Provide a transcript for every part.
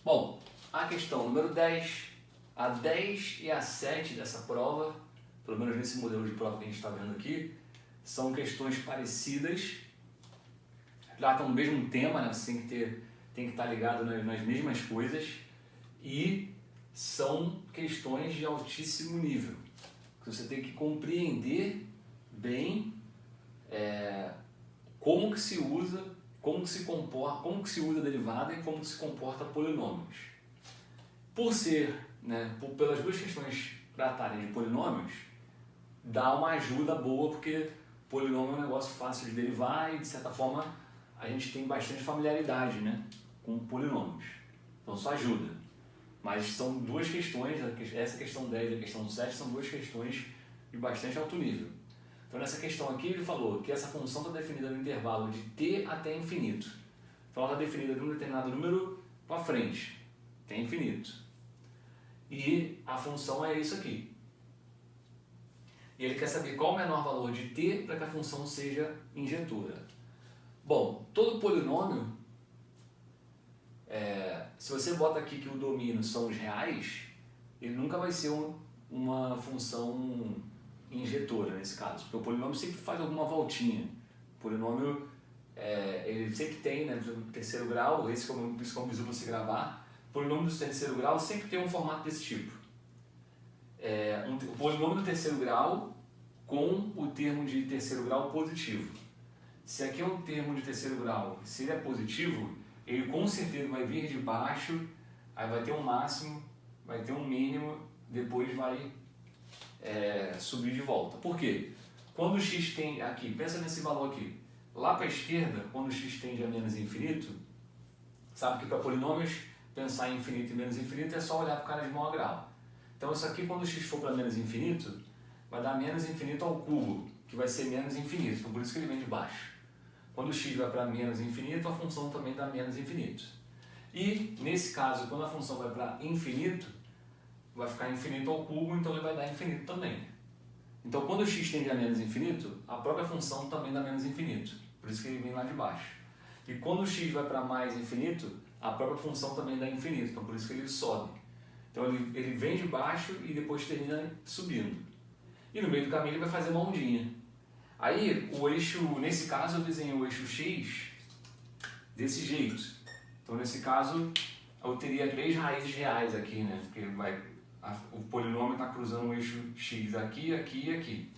Bom, a questão número 10, a 10 e a 7 dessa prova, pelo menos nesse modelo de prova que a gente está vendo aqui, são questões parecidas, já estão no mesmo tema, né? Você tem que estar ligado nas mesmas coisas e são questões de altíssimo nível, que você tem que compreender bem como que se usa, como que se comporta, como que se usa a derivada e como que se comporta polinômios. Por ser, pelas duas questões tratarem de polinômios, dá uma ajuda boa, porque polinômio é um negócio fácil de derivar e, de certa forma, a gente tem bastante familiaridade, com polinômios. Então, isso ajuda. Mas são duas questões, essa questão 10 e a questão 7 são duas questões de bastante alto nível. Então, nessa questão aqui, ele falou que essa função está definida no intervalo de t até infinito. Então, ela está definida de um determinado número para frente, até infinito. E a função é isso aqui. E ele quer saber qual o menor valor de t para que a função seja injetora. Bom, todo polinômio, se você bota aqui que o domínio são os reais, ele nunca vai ser uma função injetora nesse caso, porque o polinômio sempre faz alguma voltinha. O polinômio, ele sempre tem, por exemplo, terceiro grau, esse que eu preciso você gravar, o polinômio do terceiro grau sempre tem um formato desse tipo. O polinômio do terceiro grau com o termo de terceiro grau positivo. Se aqui é um termo de terceiro grau, se ele é positivo, ele com certeza vai vir de baixo, aí vai ter um máximo, vai ter um mínimo, depois vai subir de volta. Por quê? Quando o x tende aqui, pensa nesse valor aqui, lá para a esquerda, quando o x tende a menos infinito, sabe que para polinômios, pensar em infinito e menos infinito é só olhar para o cara de maior grau. Então isso aqui, quando o x for para menos infinito, vai dar menos infinito ao cubo, que vai ser menos infinito, então por isso que ele vem de baixo. Quando o x vai para menos infinito, a função também dá menos infinito. E, nesse caso, quando a função vai para infinito, vai ficar infinito ao cubo, então ele vai dar infinito também. Então, quando o x tende a menos infinito, a própria função também dá menos infinito. Por isso que ele vem lá de baixo. E quando o x vai para mais infinito, a própria função também dá infinito. Então, por isso que ele sobe. Então, ele vem de baixo e depois termina subindo. E no meio do caminho ele vai fazer uma ondinha. Aí, o eixo, nesse caso eu desenhei o eixo x desse jeito. Então, nesse caso, eu teria 3 raízes reais aqui, Porque o polinômio está cruzando o eixo x aqui, aqui e aqui.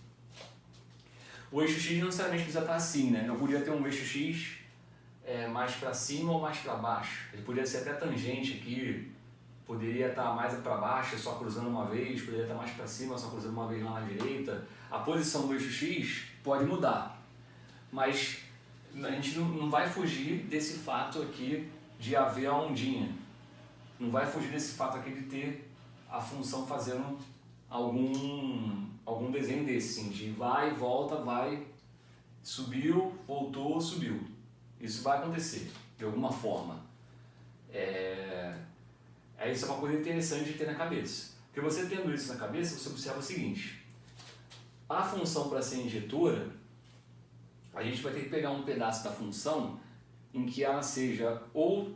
O eixo x não necessariamente precisa estar assim, Eu podia ter um eixo x mais para cima ou mais para baixo. Ele poderia ser até tangente aqui, poderia estar mais para baixo, só cruzando uma vez, poderia estar mais para cima, só cruzando uma vez lá na direita. A posição do eixo x pode mudar, mas a gente não vai fugir desse fato aqui de haver a ondinha. Não vai fugir desse fato aqui de ter a função fazendo algum desenho desse, assim, de vai, volta, vai, subiu, voltou, subiu. Isso vai acontecer, de alguma forma. Isso é uma coisa interessante de ter na cabeça. Porque você tendo isso na cabeça, você observa o seguinte: a função para ser injetora, a gente vai ter que pegar um pedaço da função em que ela seja ou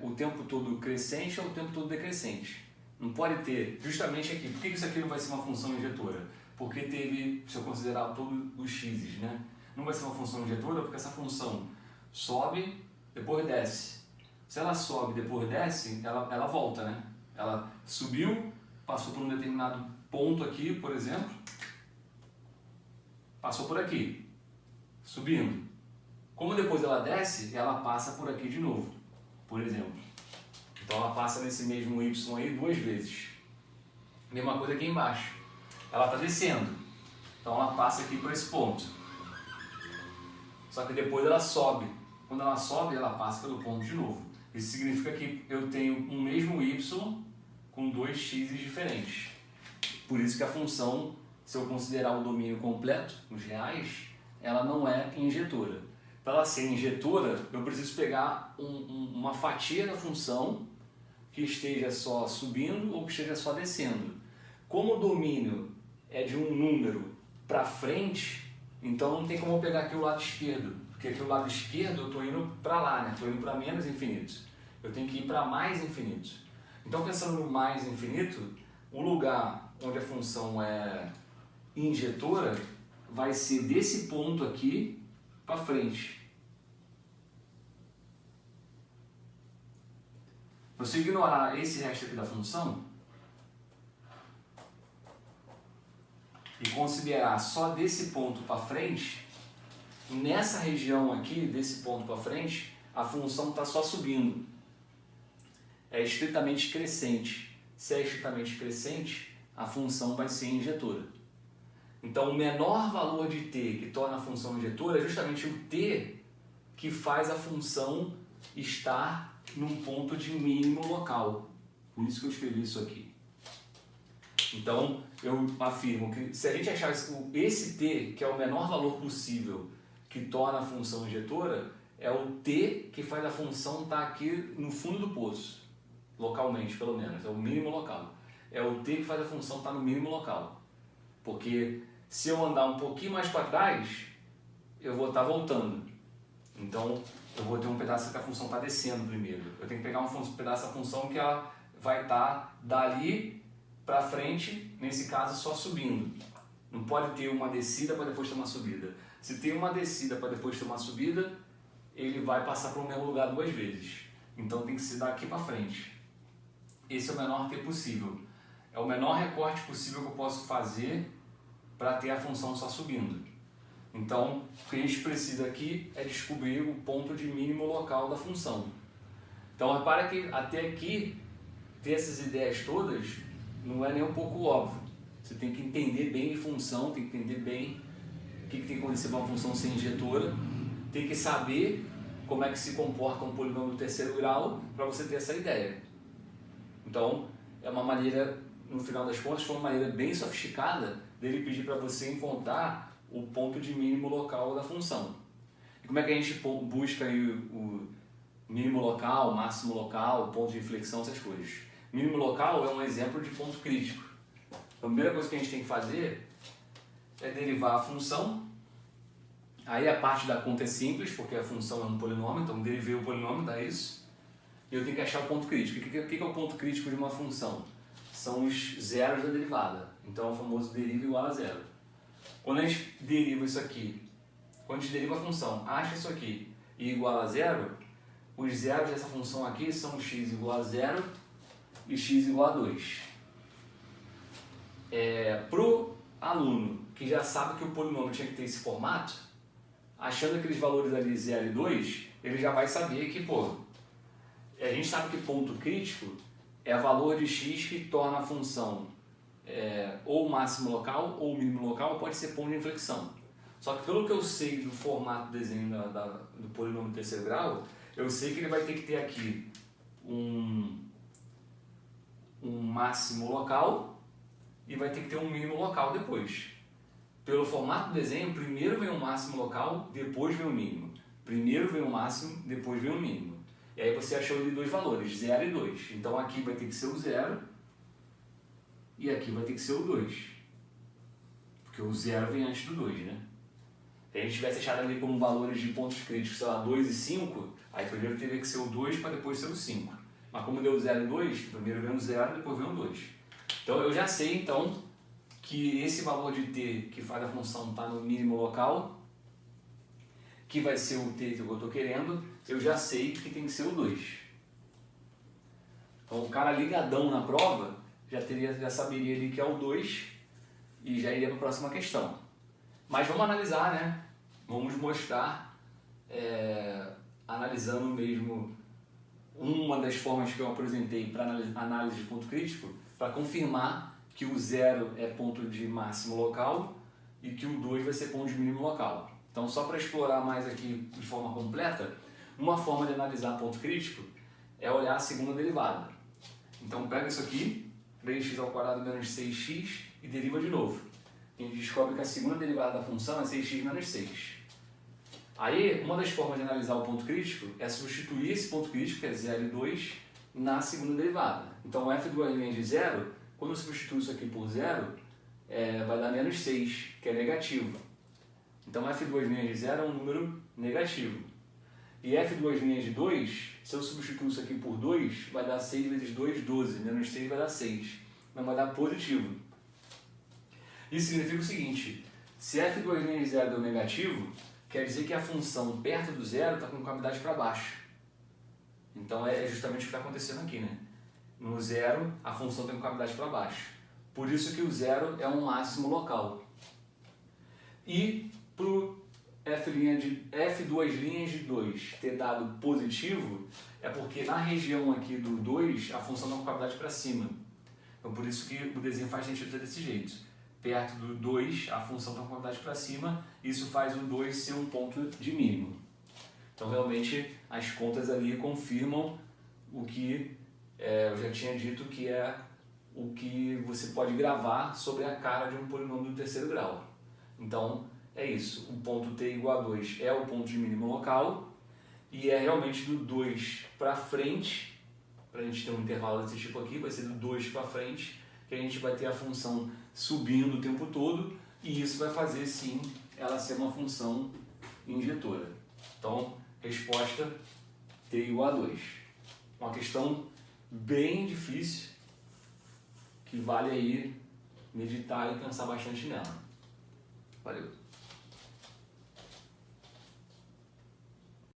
o tempo todo crescente ou o tempo todo decrescente. Não pode ter, justamente aqui, por que isso aqui não vai ser uma função injetora? Porque teve, se eu considerar todos os x's, Não vai ser uma função injetora porque essa função sobe, depois desce. Se ela sobe e depois desce, ela volta, Ela subiu, passou por um determinado ponto aqui, por exemplo, passou por aqui, subindo. Como depois ela desce, ela passa por aqui de novo, por exemplo. Então ela passa nesse mesmo y aí 2 vezes. Mesma coisa aqui embaixo. Ela está descendo, então ela passa aqui por esse ponto. Só que depois ela sobe. Quando ela sobe, ela passa pelo ponto de novo. Isso significa que eu tenho um mesmo y com 2 x's diferentes. Por isso que a função, se eu considerar o domínio completo, os reais, ela não é injetora. Para ela ser injetora, eu preciso pegar uma fatia da função que esteja só subindo ou que esteja só descendo. Como o domínio é de um número para frente, então não tem como eu pegar aqui o lado esquerdo, porque aqui o lado esquerdo eu estou indo para lá, estou indo para menos infinito. eu tenho que ir para mais infinito. Então, pensando no mais infinito, o lugar onde a função é injetora vai ser desse ponto aqui para frente. Se eu ignorar esse resto aqui da função e considerar só desse ponto para frente, nessa região aqui, desse ponto para frente, a função está só subindo. É estritamente crescente. Se é estritamente crescente, a função vai ser injetora. Então, o menor valor de t que torna a função injetora é justamente o t que faz a função estar num ponto de mínimo local. Por isso que eu escrevi isso aqui. Então, eu afirmo que se a gente achar esse t, que é o menor valor possível que torna a função injetora, é o t que faz a função estar aqui no fundo do poço, localmente pelo menos, é o mínimo local. É o t que faz a função estar no mínimo local. Porque se eu andar um pouquinho mais para trás, eu vou estar voltando. Então, eu vou ter um pedaço que a função está descendo primeiro. Eu tenho que pegar um pedaço da função que ela vai estar dali para frente, nesse caso só subindo. Não pode ter uma descida para depois ter uma subida. Se tem uma descida para depois ter uma subida, ele vai passar para o mesmo lugar duas vezes. Então tem que ser daqui para frente. Esse é o menor t possível. É o menor recorte possível que eu posso fazer para ter a função só subindo. Então, o que a gente precisa aqui é descobrir o ponto de mínimo local da função. Então, repara que até aqui, ter essas ideias todas não é nem um pouco óbvio. Você tem que entender bem de função, tem que entender bem o que tem que acontecer para uma função ser injetora, tem que saber como é que se comporta um polinômio do terceiro grau para você ter essa ideia. Então, é uma maneira, no final das contas, foi uma maneira bem sofisticada dele pedir para você encontrar o ponto de mínimo local da função. E como é que a gente busca aí o mínimo local, máximo local, ponto de inflexão, essas coisas? Mínimo local é um exemplo de ponto crítico. A primeira coisa que a gente tem que fazer é derivar a função. Aí a parte da conta é simples, porque a função é um polinômio, então derivei o polinômio, dá isso. E eu tenho que achar o ponto crítico. O que é o ponto crítico de uma função? São os zeros da derivada. Então é o famoso deriva igual a zero. Quando a gente deriva isso aqui, quando a gente deriva a função, acha isso aqui e igual a zero, os zeros dessa função aqui são x igual a zero e x igual a 2. Para o aluno que já sabe que o polinômio tinha que ter esse formato, achando aqueles valores ali 0 e 2, ele já vai saber que, a gente sabe que ponto crítico é o valor de x que torna a função ou máximo local ou mínimo local, pode ser ponto de inflexão. Só que pelo que eu sei do formato do desenho do polinômio de terceiro grau, eu sei que ele vai ter que ter aqui um máximo local e vai ter que ter um mínimo local depois. Pelo formato do desenho, primeiro vem o máximo local, depois vem o mínimo. Primeiro vem o máximo, depois vem o mínimo. E aí você achou ali dois valores, 0 e 2. Então aqui vai ter que ser o 0 e aqui vai ter que ser o 2. Porque o 0 vem antes do 2, né? Se a gente tivesse achado ali como valores de pontos críticos, sei lá, 2 e 5, aí primeiro teria que ser o 2 para depois ser o 5. Mas como deu 0 e 2, primeiro vem o 0 e depois vem o 2. Então eu já sei, então, que esse valor de t que faz a função estar no mínimo local, que vai ser o t que eu estou querendo, eu já sei que tem que ser o 2. Então o cara ligadão na prova já saberia ali que é o 2 e já iria para a próxima questão. Mas vamos analisar, né? Vamos mostrar, analisando mesmo uma das formas que eu apresentei para análise de ponto crítico, para confirmar que o 0 é ponto de máximo local e que o 2 vai ser ponto de mínimo local. Então, só para explorar mais aqui de forma completa, uma forma de analisar ponto crítico é olhar a segunda derivada. Então, pega isso aqui, 3x² menos 6x e deriva de novo. A gente descobre que a segunda derivada da função é 6x menos 6. Aí, uma das formas de analisar o ponto crítico é substituir esse ponto crítico, que é 0 e 2, na segunda derivada. Então, f² de 0, quando eu substituo isso aqui por 0, vai dar menos 6, que é negativo. Então, f² de 0 é um número negativo. E f duas linhas de 2, se eu substituir isso aqui por 2, vai dar 6 vezes 2, 12. Menos 6 vai dar 6. Mas vai dar positivo. Isso significa o seguinte, se f duas linhas de 0 deu negativo, quer dizer que a função perto do zero está com coabilidade para baixo. Então é justamente o que está acontecendo aqui, né? No zero, a função tem coabilidade para baixo. Por isso que o zero é um máximo local. E para o f duas linhas de 2 ter dado positivo, é porque na região aqui do 2 a função tem coabilidade para cima. Então por isso que o desenho faz sentido desse jeito. Perto do 2 a função tem coabilidade para cima, isso faz o 2 ser um ponto de mínimo. Então realmente as contas ali confirmam o que eu já tinha dito, que é o que você pode gravar sobre a cara de um polinômio do terceiro grau. Então é isso, o ponto t igual a 2 é o ponto de mínimo local e é realmente do 2 para frente, para a gente ter um intervalo desse tipo aqui, vai ser do 2 para frente, que a gente vai ter a função subindo o tempo todo e isso vai fazer sim ela ser uma função injetora. Então, resposta t igual a 2. Uma questão bem difícil que vale aí meditar e pensar bastante nela. Valeu!